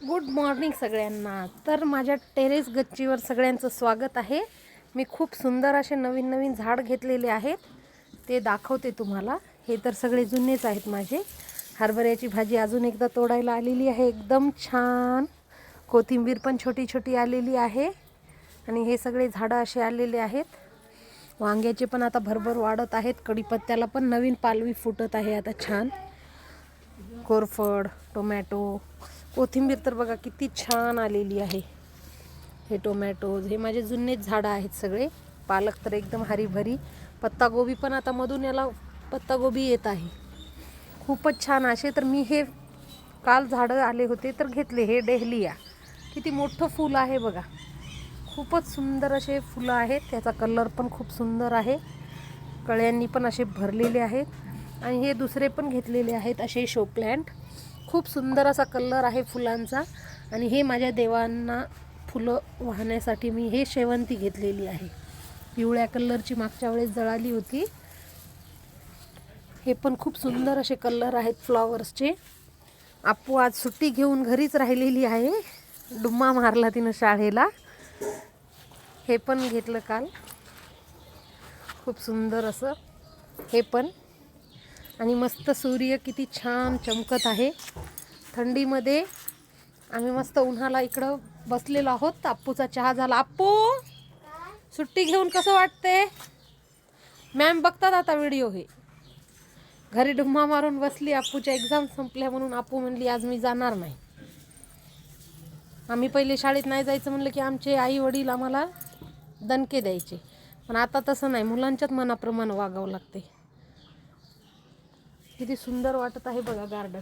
Good morning सगळ्यांना. तर माझ्या टेरेस गच्चीवर सगळ्यांचं स्वागत आहे. मी खूप सुंदर असे नवीन नवीन झाड घेतलेले आहेत, ते दाखवते तुम्हाला. हे तर सगळे जुनेच आहेत माझे. हरभऱ्याची भाजी अजून एकदा तोडायला आलेली आहे, एकदम छान. कोथिंबीर पण छोटी छोटी आलेली आहे आणि हे सगळे झाडं असे आलेले आहेत. वांग्याचे पण आता भरभर वाढत आहेत. कढीपत्त्याला पण नवीन पालवी फुटत आहे आता छान. कोरफड, टोमॅटो, कोथिंबीर तर बघा किती छान आलेली आहे. हे टोमॅटोज, हे माझे जुनेच झाडं आहेत सगळे. पालक तर एकदम हरीभरी. पत्तागोबी पण आता मधून याला पत्तागोबी येत आहे, खूपच छान असे. तर मी हे काल झाडं आले होते तर घेतले. हे डेहलिया, किती मोठं फूल आहे बघा, खूपच सुंदर असे फुलं आहेत. त्याचा कलर पण खूप सुंदर आहे, कळ्यांनी पण असे भरलेले आहेत. आणि हे दुसरे पण घेतलेले आहेत असे शो प्लॅन्ट, खूप सुंदर असा कलर आहे फुलांचा. आणि हे माझ्या देवांना फुलं वाहण्यासाठी मी हे शेवंती घेतलेली आहे, पिवळ्या कलरची, मागच्या वेळेस जळाली होती. हे पण खूप सुंदर असे कलर आहेत फ्लॉवर्सचे. आपू आज सुट्टी घेऊन घरीच राहिलेली आहे, डुम्मा मारला तिनं शाळेला. हे पण घेतलं काल, खूप सुंदर असं हे पण. आणि मस्त सूर्य किती छान चमकत आहे. थंडीमध्ये आम्ही मस्त उन्हाला इकडं बसलेलो आहोत. आप्पूचा चहा झाला. आप्पू, सुट्टी घेऊन कसं वाटते? मॅम बघतात आता व्हिडिओ. हे घरी डुम्मा मारून बसली. आप्पूच्या एक्झाम संपल्या म्हणून आप्पू म्हणली आज मी जाणार नाही. आम्ही पहिले शाळेत नाही जायचं म्हणलं की आमचे आई वडील आम्हाला दणके द्यायचे, पण आता तसं नाही, मुलांच्याच मनाप्रमाणे वागावं लागते. किती सुंदर वाटत आहे बघा गार्डन.